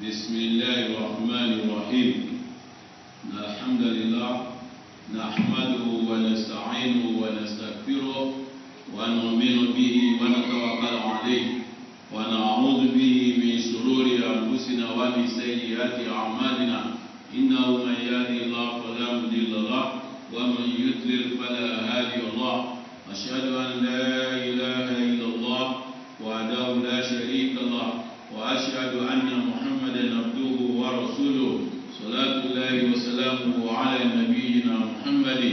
بسم الله الرحمن الرحيم الحمد لله نحمده ونستعينه ونستغفره ونؤمن به ونتوكل عليه ونعوذ به من شرور أنفسنا ومن سيئات أعمالنا إنه من يهده الله فلا مضل له ومن يضلل فلا هادي له أشهد أن لا إله إلا الله وحده لا شريك له وأشهد أن محمدا عبده ورسوله صلاة الله وسلامه على نبينا محمد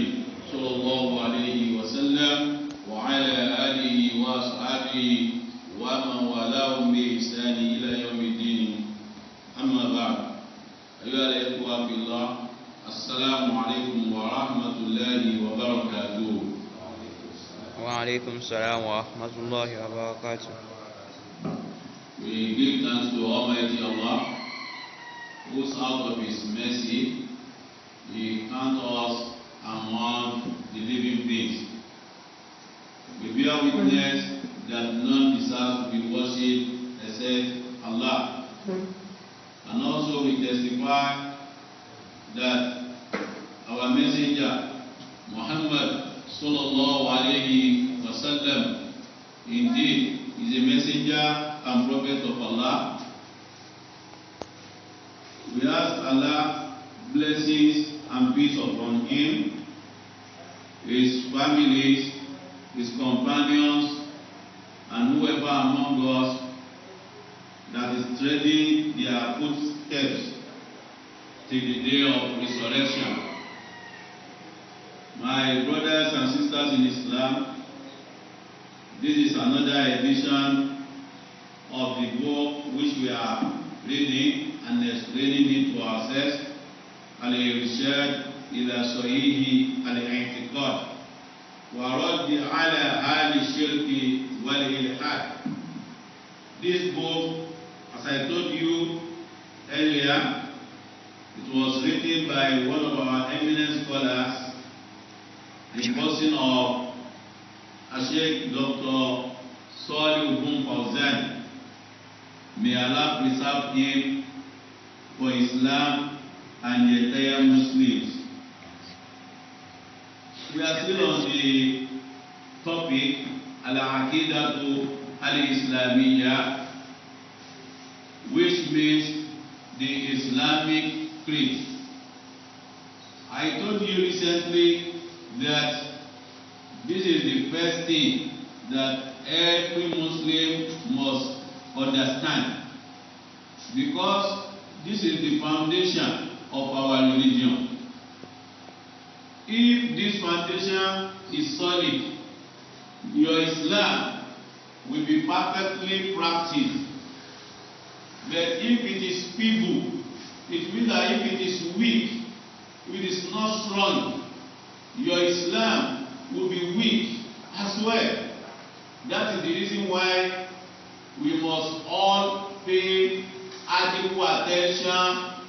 صلى الله عليه وسلم وعلى آله وأصحابه ومن والاهم بإحسان إلى يوم الدين أما بعد أيها الإخوة في الله السلام عليكم ورحمة الله وبركاته. وعليكم السلام ورحمة الله وبركاته. We give thanks to Almighty Allah, who's out of His mercy, He counts us among the living beings. We bear witness that none deserves to be worshipped except Allah. And also we testify that our messenger, Muhammad sallallahu alayhi wa sallam, indeed is a messenger and prophet of Allah. We ask Allah blessings and peace upon him, his families, his companions, and whoever among us that is treading their footsteps till the day of resurrection. My brothers and sisters in Islam, this is another edition of the book which we are reading and explaining it to ourselves, Al-Irshad ila صحيح Al-Islaamiyyah, والرد على الشرك والإلحاد. This book, as I told you earlier, it was written by one of our eminent scholars, the person of Sheikh Dr. Ogun. May Allah preserve him for Islam and the entire Muslims. We are still on the topic Al-Aqeedatu Al-Islaamiyyah, which means the Islamic creed. I told you recently that this is the first thing that every Muslim must understand, because this is the foundation of our religion. If this foundation is solid, your Islam will be perfectly practiced. But if it is feeble, it means that if it is weak, if it is not strong, your Islam will be weak as well. That is the reason why we must all pay adequate attention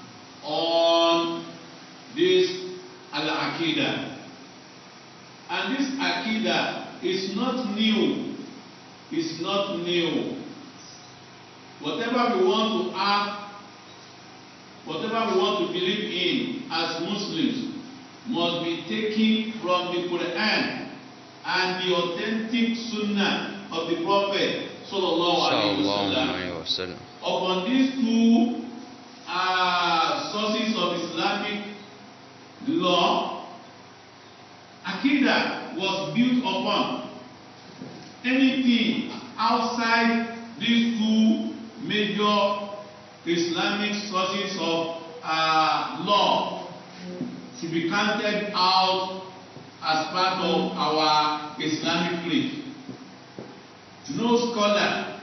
on this Al-Aqeedah. And this Aqeedah is not new. It's not new. Whatever we want to act, whatever we want to believe in as Muslims must be taken from the Quran and the authentic Sunnah of the Prophet sallallahu alaihi wasallam. Upon these two sources of Islamic law, Aqeedah was built upon. Anything outside these two major Islamic sources of law should be counted out as part of our Islamic creed. No scholar,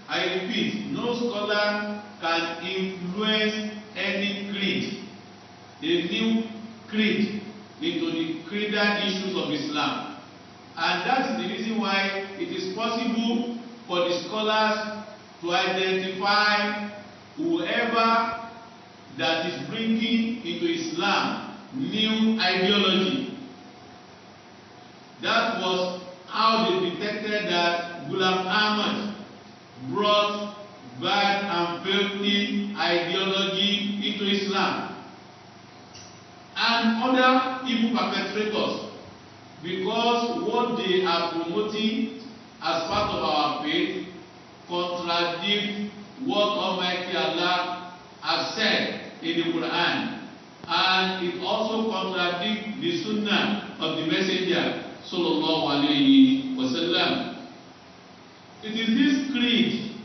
I repeat, no scholar can influence any creed, a new creed, into the creedal issues of Islam. And that is the reason why it is possible for the scholars to identify whoever that is bringing into Islam new ideology. That was how they detected that Ghulam Ahmad brought bad and filthy ideology into Islam, and other evil perpetrators, because what they are promoting as part of our faith contradict what Almighty Allah has said in the Quran, and it also contradicts the Sunnah of the Messenger sallallahu alaihi wasallam. It is this creed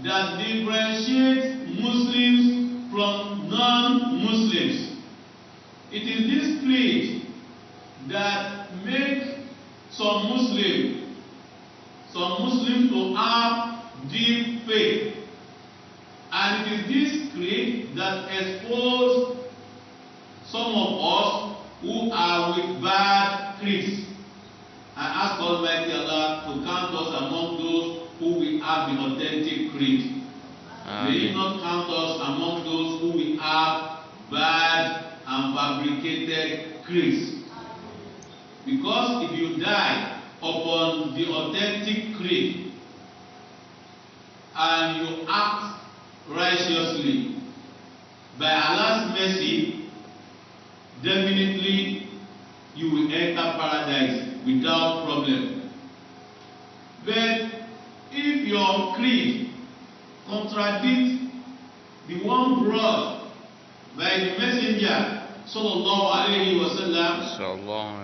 that differentiates Muslims from non-Muslims. It is this creed that makes some Muslims to have deep faith, and it is this creed that exposes some of us who are with bad creeds. I ask Almighty Allah to count us among those who will have the authentic creed. May He not count us among those who will have bad and fabricated creeds. Because if you die upon the authentic creed and you act righteously, by Allah's mercy, definitely you will enter paradise without problem. But if your creed contradicts the one brought by the Messenger sallallahu alaihi wasallam,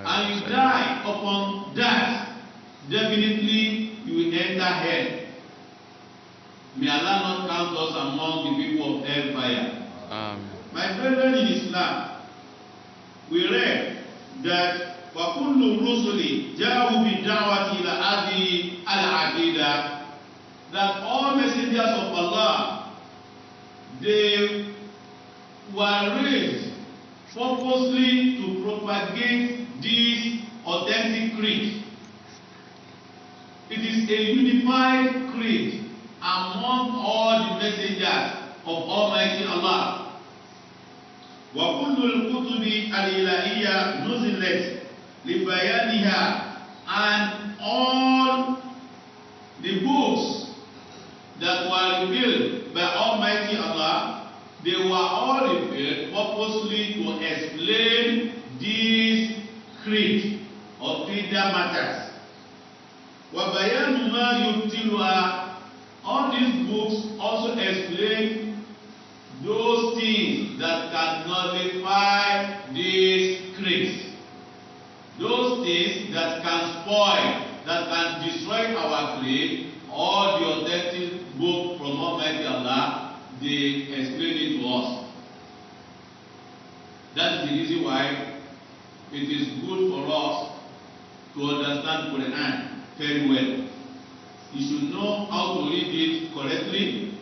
and you die upon that, definitely you will enter hell. May Allah not count us among the people of hellfire. My brethren in Islam, we read that وَكُلُّ الرُّسُلِ جَاءُوا بِالدَّعْوَةِ إِلَى هَذِهِ الْعَقِيدَةِ, that all messengers of Allah, they were raised purposely to propagate this authentic creed. It is a unified creed among all the messengers of Almighty Allah. وَكُلُّ الْكُتُبِ الْإِلَهِيَّةِ نُزِلَتْ لِبَيَانِهَا, and all the books that were revealed by Almighty Allah, they were all revealed purposely to explain this creed or creedal matters. وَبَيَانُ مَا يُبْتِلُهَا, all these books also explain those things that can nullify this creed. Those things that can spoil, that can destroy our creed, all the authentic book from Almighty Allah, they explain it to us. That is the reason why it is good for us to understand Quran very well. You should know how to read it correctly.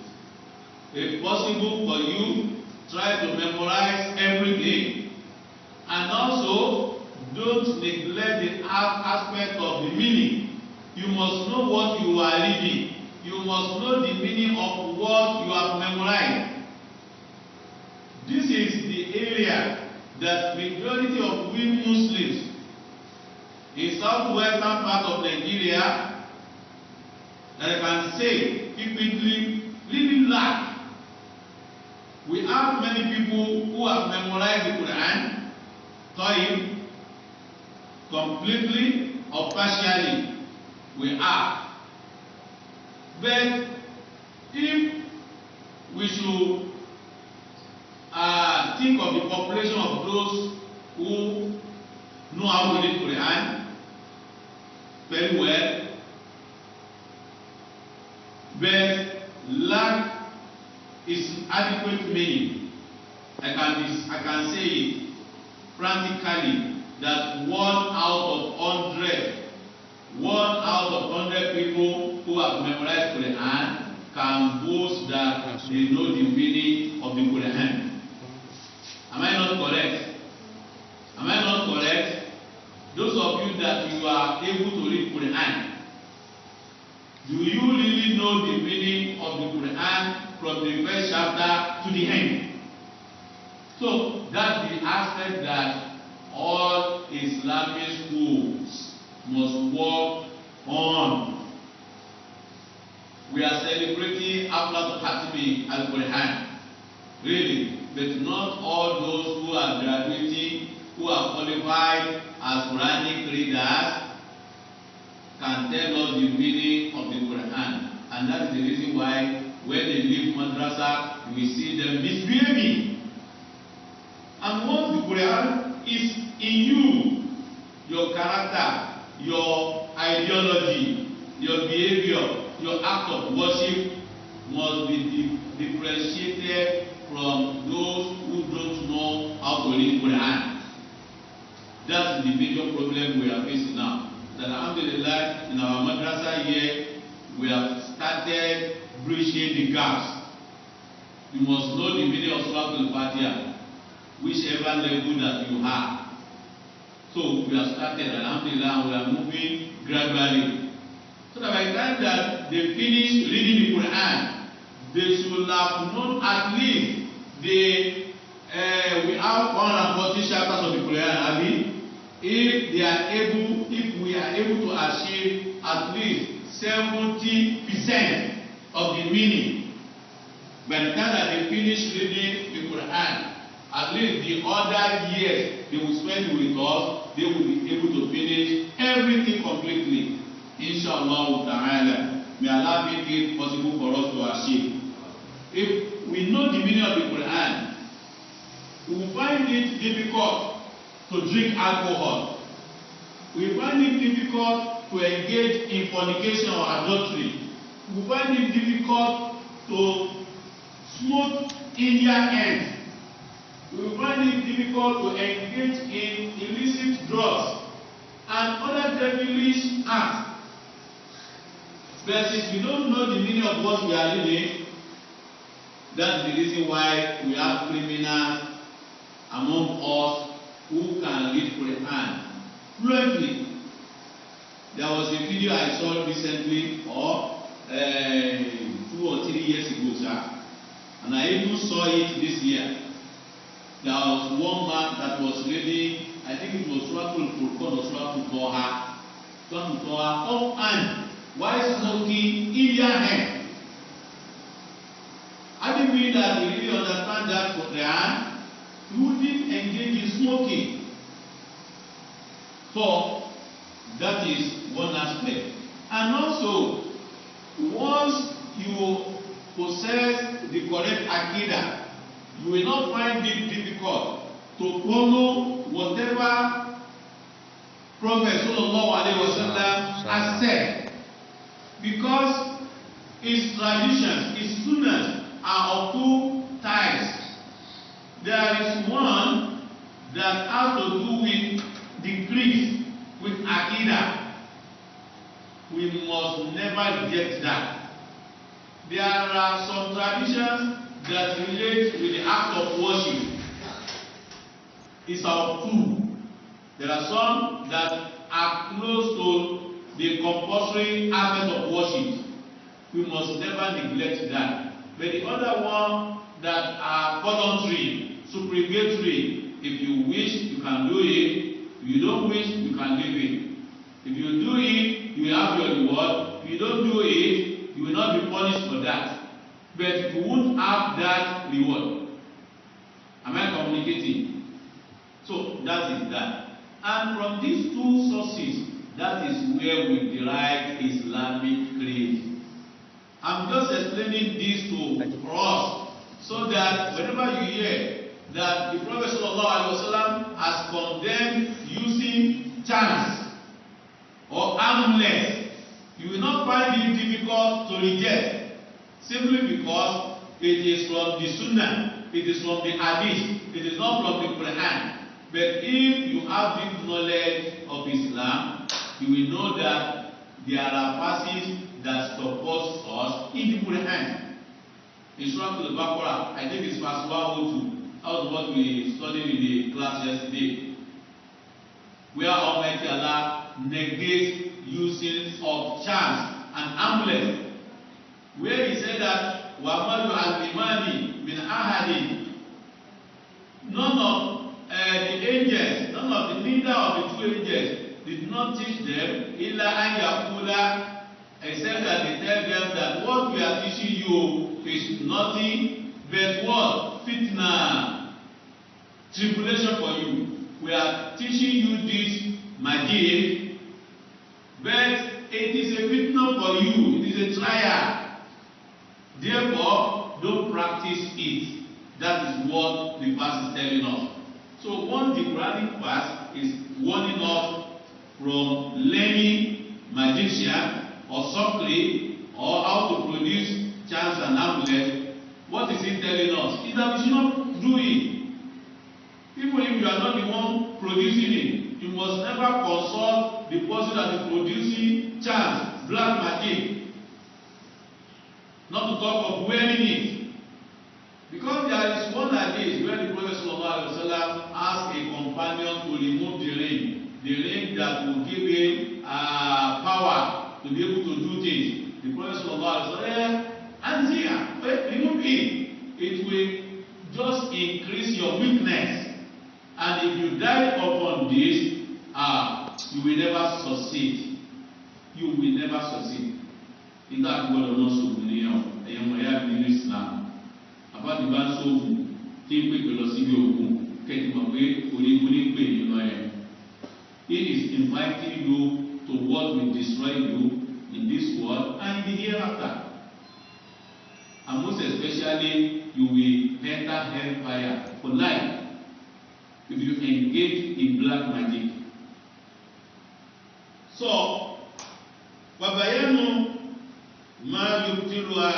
If possible for you, try to memorize everything, and also don't neglect the aspect of the meaning. You must know what you are reading. You must know the meaning of what you have memorized. This is the area that majority of we Muslims in southwestern part of Nigeria, that I can say typically living lack. We have many people who have memorized the Quran, Tayyib, completely or partially. We are. But if we should think of the population of those who know how to read Quran very well, but lack is adequate meaning. I can say it practically that 1 out of 100 people who have memorized Quran can boast that they know the meaning of the Quran. Am I not correct? Am I not correct? Those of you that you are able to read Quran, do you really know the meaning of the Quran from the first chapter to the end? So that's the aspect that all Islamic schools must work on. we are celebrating after Khatimi Al-Quran. Really, but not all those who are graduating, who are qualified as Quranic readers, can tell us the meaning of the Quran. And that is the reason why when they leave madrasa, we see them misbehaving. And once the Quran is in you, your character, your ideology, your behavior, your act of worship must be differentiated from those who don't know how to read Quran. That's the major problem we are facing now. That alhamdulillah, in our madrasa here, we have started bridging the gaps. You must know the meaning of Surah Al-Fatiha, whichever level that you have. So we have started, alhamdulillah, we are moving gradually. So that by the time that they finish reading the Quran, they should have known at least we have 140 chapters of the Quran, Abi. If we are able to achieve at least 70% of the meaning, by the time that they finish reading the Quran, at least the other years they will spend with us, they will be able to finish everything completely. Inshallah ta'ala. May Allah make it possible for us to achieve. If we know the meaning of the Quran, we will find it difficult to drink alcohol. We find it difficult to engage in fornication or adultery. We find it difficult to smoke Indian ends. We find it difficult to engage in illicit drugs and other devilish acts. But since we don't know the meaning of what we are reading, that's the reason why we have criminals among us who can read Quran fluently. There was a video I saw recently, or 2 or 3 years ago, sir, and I even saw it this year. There was one man that was reading, I think it was Surah Al-Fursoh or Surah Al-Toha, offhand, while smoking Indian hemp. I didn't mean that we really understand that Quran. You wouldn't engage in smoking. So that is one aspect. And also, once you possess the correct Aqeedah, you will not find it difficult to follow whatever Prophet Sallallahu Alaihi Wasallam has said, because his traditions, his sunnahs are of 2 types. There is one that has to do with the creed, with Aqeedah. We must never reject that. There are some traditions that relate with the act of worship. It's of 2. There are some that are close to the compulsory aspect of worship. We must never neglect that. But the other one that are voluntary, supererogatory, if you wish, you can do it. If you don't wish, you can leave it. If you do it, you will have your reward. If you don't do it, you will not be punished for that. But you won't have that reward. Am I communicating? So that is that. And from these 2 sources, that is where we derive Islamic creed. I'm just explaining this to us so that whenever you hear that the Prophet ﷺ has condemned using charms or amulets, you will not find it difficult to reject, simply because it is from the Sunnah, it is from the Hadith, it is not from the Quran. But if you have deep knowledge of Islam, you will know that there are verses that support us in the Quran. In Surah Al-Baqarah, I think it's verse 102. That was what we studied in the class yesterday, where Almighty Allah negates using of charms and amulets, where he said that وَمَا يُعَلِّمَانِ مِنْ أَحَدٍ, none of the angels, none of the leader of the 2 angels did not teach them إِلَّا أَنْ يَقُولَ except that they tell them that what we are teaching you is nothing but what? Fitna, tribulation for you. We are teaching you this magic, but it is a fitna for you. It is a trial. Therefore, don't practice it. That is what the verse is telling us. So one the Quranic verse is warning us from learning magician or sorcery or how to produce charms and amulets. What is it telling us? Is that we should not do it. Even if you are not the one producing it, you must never consult the person that is producing charms, black magic. Not to talk of wearing it. Because there is one hadith where the Prophet ﷺ asked a companion to remove the ring that will give him power to be able to do things. The Prophet ﷺ and here, remove it. It will just increase your weakness. And if you die upon this, you will never succeed. You will never succeed. In that word of not so in Islam. About the band so think we will see you get him away, He is inviting you to what will destroy you in this world and in the hereafter. And most especially, you will enter hellfire for life if you engage in black magic. So, wabayanu ma yubtiluha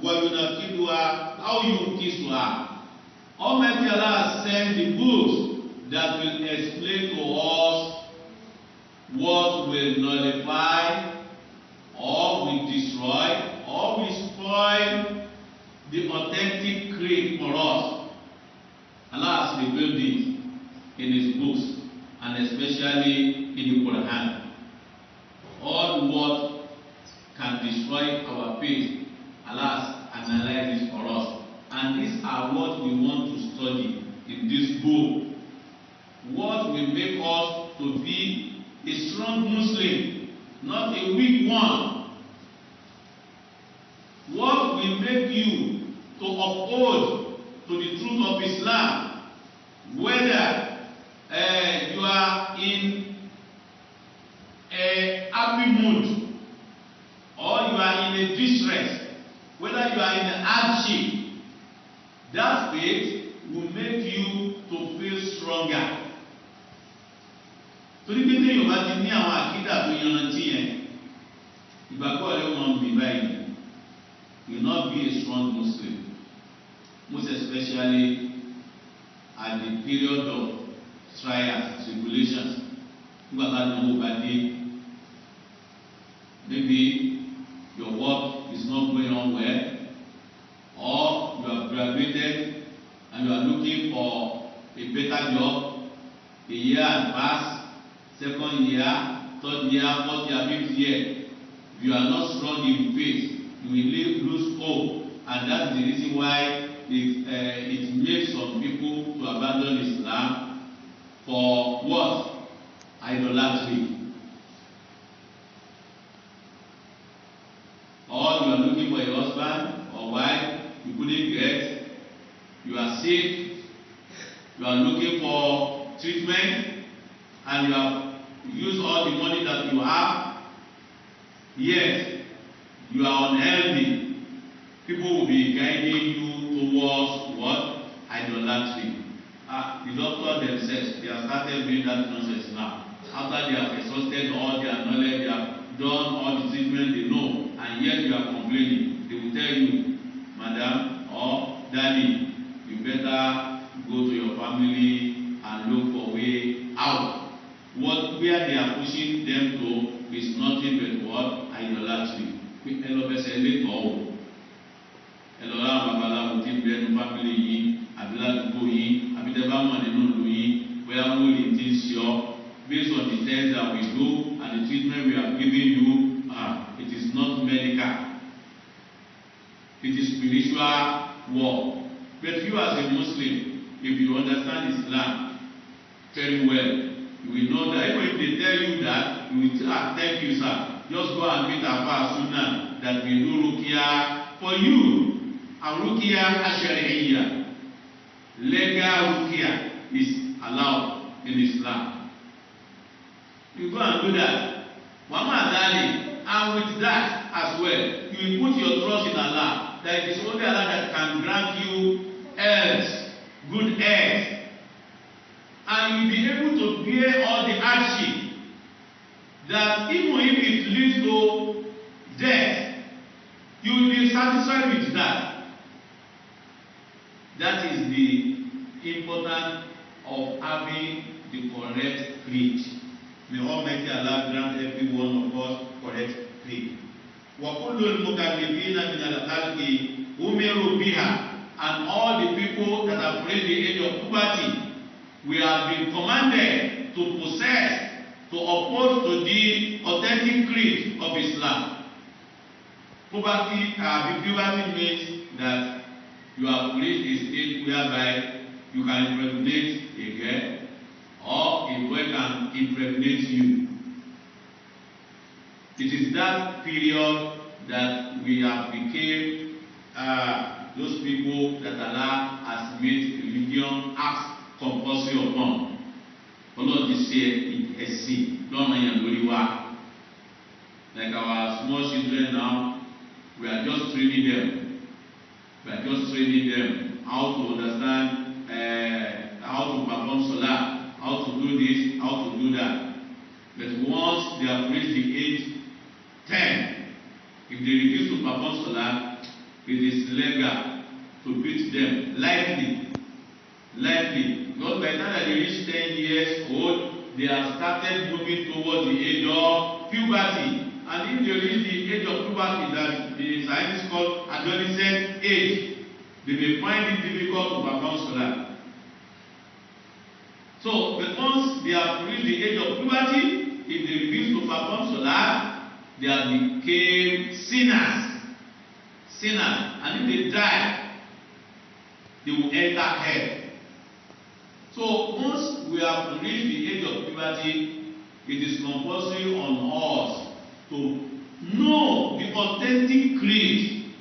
wa yunakiduha how yumkisuha. Almighty Allah has sent the books that will explain to us what will nullify or will destroy or will spoil the authentic creed for us. Allah has revealed it in His books and especially in the Quran. All what can destroy our faith, Allah has analyzed it for us. And these are what we want to study in this book. What will make us to be a strong Muslim, not a weak one. What will make you to uphold to the truth of Islam, whether you are in a happy mood or you are in a distress, whether you are in a hardship, that faith will make you to feel stronger. Torí pé tí Yorùbá ti ní àwọn àkídà tó yanrantí yẹn, ìgbàgbọ́ rẹ̀ wọ́n bí báyìí. You will not be a strong Muslim, most especially at the period of trials, tribulations. Maybe your work is not going on well, or you have graduated and you are looking for a better job. A year has passed, second year, third year, fourth year, fifth year. If you are not strong in faith, you will lose hope, and that is the reason why it makes some people to abandon Islam for what? Idolatry. Or you are looking for a husband or wife, you couldn't get, you are sick, you are looking for treatment, and you have used all the money that you have. Yes, you are unhealthy. People will be guiding you towards what? Idolatry. The doctor themselves, they have started doing that nonsense now. After they have exhausted all their knowledge, they have done all the treatment they know, and yet you are complaining. They will tell you, Madam or Daddy, you better go to your family and look for a way out. Where they are pushing them to is nothing but what? Idolatry. Ẹlọ́ra babaláwo ti bẹnu fámìlì yìí, àbí ládùúgbò yìí, àbí tẹ́bá mọ̀ nínú ìlú yìí, where only things sure, based on the tests that we do and the treatment we are giving you, it is not medical. It is spiritual war. But you as a Muslim, if you understand Islam very well, you will know that even if they tell you that, you will say, thank you, sir. just go and meet Afa Sunnah that we do ruqya for you. And ruqya ashari'iyya, legal ruqya is allowed in Islam. You go and do that. Muhammad Ali, and with that as well, you will put your trust in Allah, that it is only Allah that can grant you health, good health, and you'll be able to bear all the hardship, that even if it leads to death, you will be satisfied with that. That is the importance of having the correct creed. May Almighty Allah grant every one of us correct creed. وَكُلُّ الْمُكَلِّفِينَ مِنَ الْخَلْقِ أُمِرُوا بِهَا. And all the people that have reached the age of puberty, we have been commanded to possess, to oppose to the authentic creed of Islam. Puberty means that you have reached a stage whereby you can impregnate a girl, or a boy can impregnate you. It is that period that we have become those people that Allah has made religion act compulsory upon. Allah just say a sin, don't mind wa. Like our small children now, we are just training them. We are just training them how to understand, how to perform salah, how to do this, how to do that. But once they have reached the age 10, if they refuse to perform salah, it is legal to beat them lightly. Because by the time that they reach 10 years old, they have started moving towards the age of puberty. And if they reach the age of puberty, that the scientists call adolescent age, they may find it difficult to perform salah. So, but once they have reached the age of puberty, if they refuse to perform salah, they have become sinners. And if they die, they will enter hell. So once we have reached the age of puberty, it is compulsory on us to know the authentic creed.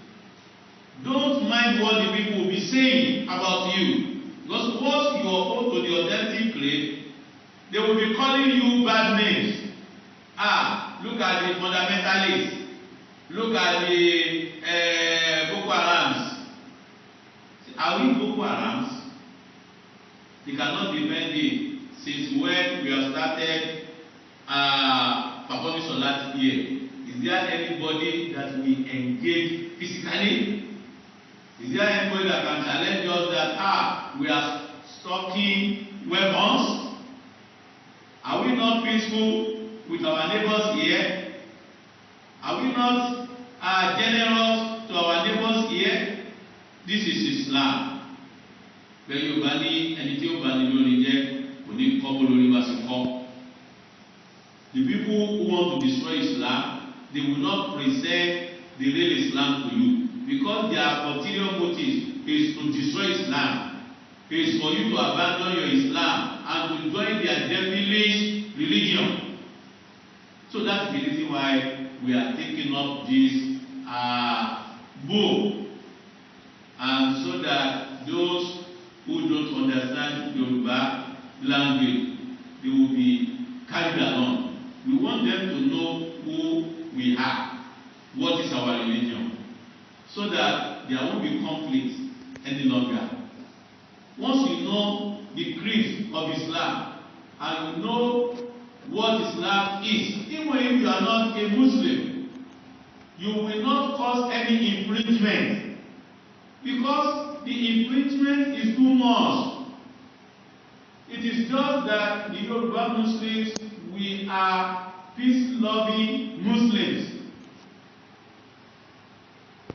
Don't mind what the people will be saying about you. Because once you oppose to the authentic creed, they will be calling you bad names. Look at the fundamentalists. Look at the Boko Harams. Are we Boko Harams? They cannot defend it. Since when we have started performing salat here, is there anybody that we engage physically? Is there anybody that can challenge us that we are stocking weapons? Are we not peaceful with our neighbors here? Are we not generous to our neighbors here? This is Islam. Bẹ́ẹ̀ yóò bá ní ẹni tí ó bá ní lórí jẹ́ kò ní kọ́ bó lórí bá sì kọ́. The people who want to destroy Islam, they will not present the real Islam to you, because their ulterior motive is to destroy Islam. It is for you to abandon your Islam and to join their devilish religion. So that's the reason why we are taking up this book, and so that those who don't understand Yoruba language, they will be carried along. We want them to know who we are, what is our religion, so that there won't be conflict any longer. Once you know the creed of Islam and you know what Islam is, even if you are not a Muslim, you will not cause any infringement, because the infringement is too much. It is just that the Yoruba Muslims, we are peace-loving Muslims.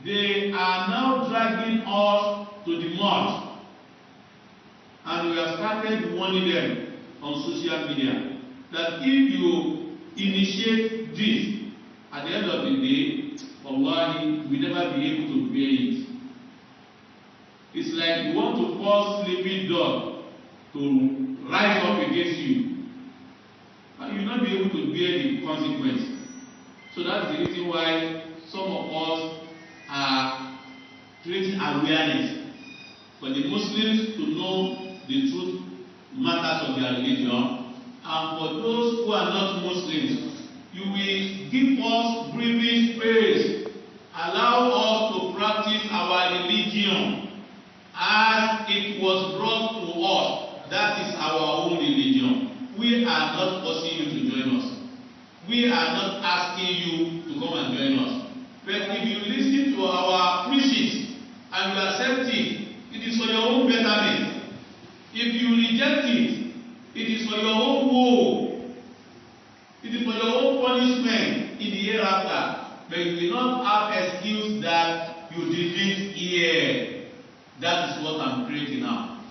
They are now dragging us to the mud, and we have started warning them on social media that if you initiate this, at the end of the day, wallahi, we never be able to bear it. It's like you want to force sleeping dog to rise up against you, and you will not be able to bear the consequence. So that's the reason why some of us are creating awareness for the Muslims to know the truth matters of their religion, and for those who are not Muslims, you will give us breathing space, allow us to practice our religion as it was brought to us. That is our own religion. We are not forcing you to join us. We are not asking you to come and join us. But if you listen to our preachings and you accept it, it is for your own betterment. If you reject it, it is for your own woe. It is for your own punishment in the hereafter. But you will not have excuse that you didn't hear. That is what I'm creating now.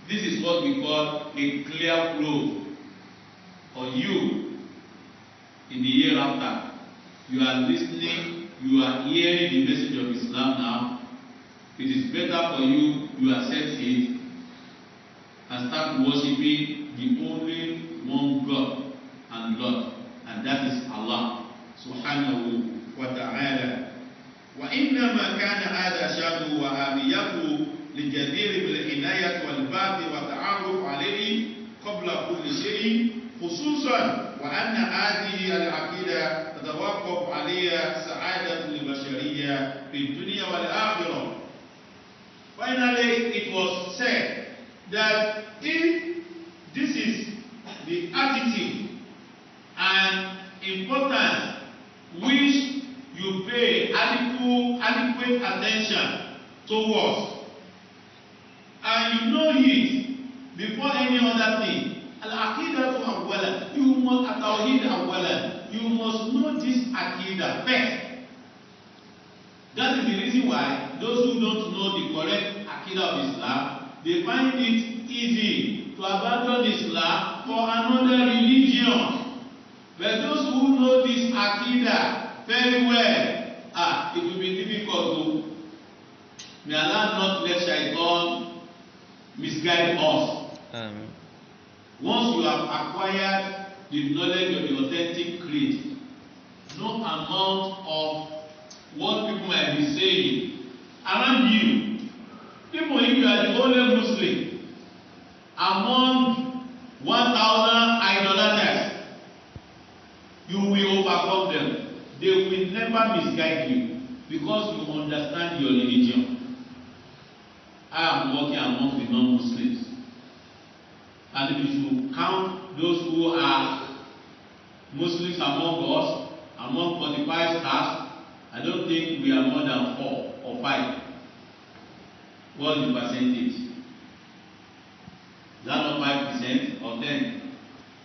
This is what we call a clear flow for you in the hereafter. You are listening, you are hearing the message of Islam now. It is better for you, you accept it and start worshiping the only one God and Lord, and that is Allah subhanahu wa ta'ala. وإنما كان هذا شأنه وأهميته للجدير بالعناية والبعث والتعرف عليه قبل كل شيء، خصوصا وأن هذه العقيدة تتوقف عليها سعادة البشرية في الدنيا والآخرة. Finally, it was said that if this is the attitude and importance which you pay adequate attention towards, and you know it before any other thing, Al-Aqeedatu awwalan, you must at-tawhid awwalan, you must know this Aqeedah first. That is the reason why those who don't know the correct Aqeedah of Islam, they find it easy to abandon Islam for another religion. But those who know this Aqeedah very well, it will be difficult to. May Allah not let Shaitan misguide us. Once you have acquired the knowledge of the authentic creed, no amount of what people might be saying around you, people, if you are the only Muslim among 1,000 idolaters, you will overcome them. They will never misguide you because you understand your religion. I am working among the non-Muslims, and if you should count those who are Muslims among us, among 45 stars, I don't think we are more than 4 or 5. What is the percentage? Is that not 5% or 10?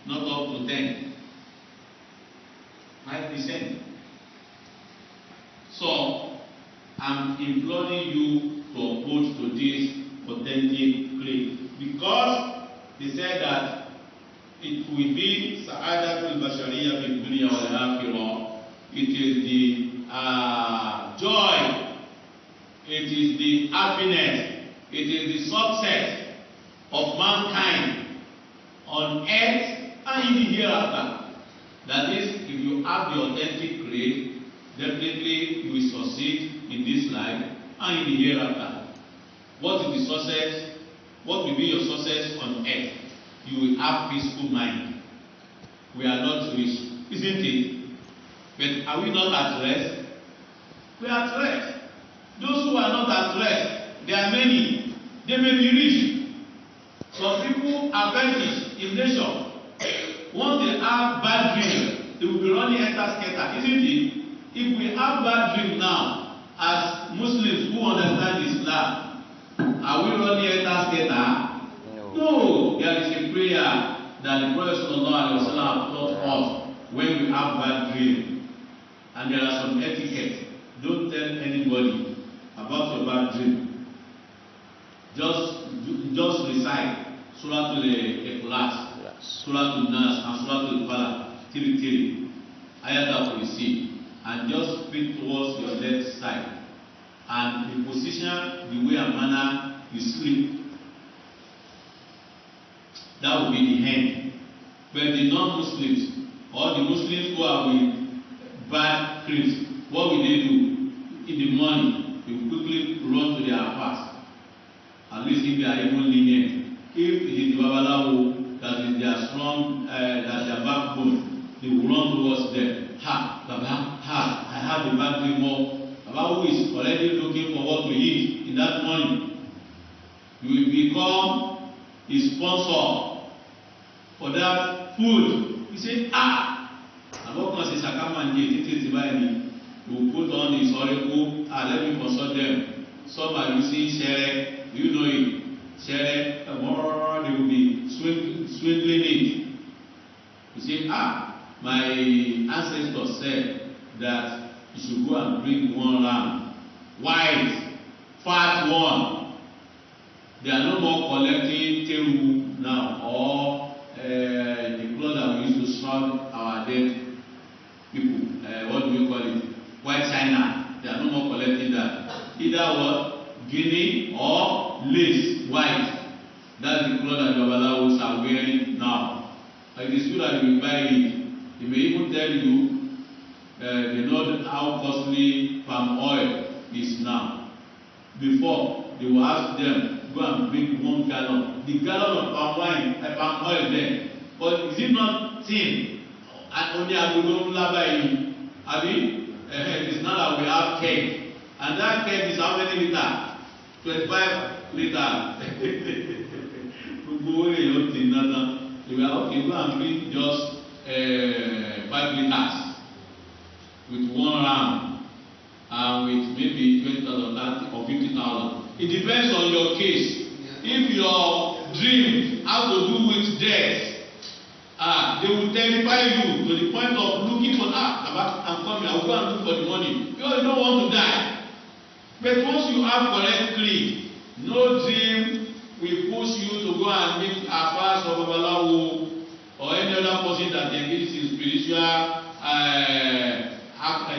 Not up to 10. 5%. So, I'm imploring you to approach to this authentic creed, because they said that it will be Sa'adatul Bashariyah fid dunya wal akhirah. It is the joy, it is the happiness, it is the success of mankind on earth and in the hereafter. That is, if you have the authentic creed, definitely you will succeed in this life and in the hereafter. What is the success? What will be your success on earth? You will have peaceful mind. We are not rich, isn't it? But are we not at rest? We are at rest. Those who are not at rest, there are many. They may be rich. Some people are very rich in nature. Once they have bad dreams, they will be running enter-skater, isn't it? If we have bad dreams now, as Muslims who understand Islam, are we running enter-skater? No. There is a prayer that the Prophet ﷺ taught us when we have bad dreams. And there are some etiquette. Don't tell anybody about your bad dream. Just recite Surah Al-Ikhlas, Surah Al-Nas, and Surah Al-Falaq, Tiri, Ayat al-Kursi, and just speak towards your left side. And the position, the way and manner you sleep, that will be the end. But the non-Muslims or the Muslims who are with bad creeds, what will they do? In the morning, they will quickly run to their fast. At least if they are even lenient. If it is the Babalawo that is their strong, that's their backbone, they will run towards them. Ha, Baba, ha, I have a bad dream more. Baba who is already looking for what to eat in that morning. You will become a sponsor for that food. You say, and what can say Sakamanje, you will put on his oracle, let me consult them. Some are using shere, you know it. Shere, they will be swindling it. You say, my ancestor said that you should go and bring one lamb, white, fat one. They are no more collecting teru now, or the cloth that we used to shroud our dead people. What do we call it? White China. They are no more collecting that. Either what? Guinea or lace, white. That's the cloth that the Babalawos are wearing now. It is good that you will buy it. They may even tell you, they know how costly palm oil is now. Before, they will ask them, go and bring 1 gallon. The gallon of palm oil there. But is it not thin? And only I will go I mean, it is not that we have cake. And that cake is how many liters? 25 liters. You are okay, go and bring just 5 liters with 1 ram and with maybe 20,000 or 50,000. It depends on your case. If your dream has to do with death, they will terrify you to the point of looking for I'm coming, I'll go and look for the money. Because you don't want to die. But once you have correct creed, no dream will push you to go and meet Afas or Babalawo or any other person that engages in spiritual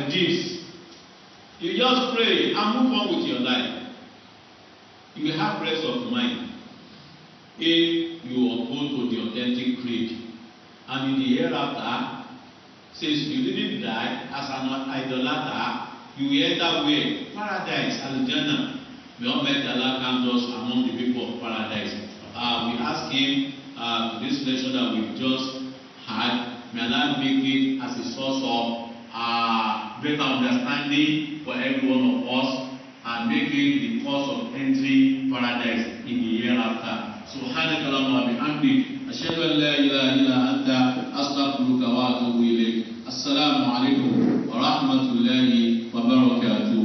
dreams. You just pray and move on with your life. You will have rest of mind if you uphold to the authentic creed. And in the hereafter, since you didn't die as an idolater, you will enter where? Paradise, Al-Jannah. May Almighty Allah count us among the people of paradise. We ask Him to this lecture that we've just had, may Allah make it as a source of better understanding for every one of us and make it the cause of entry paradise in the hereafter. سبحانك اللهم وبحمدك أشهد أن لا إله إلا أنت أستغفرك وأتوب إليك. السلام عليكم ورحمة الله وبركاته.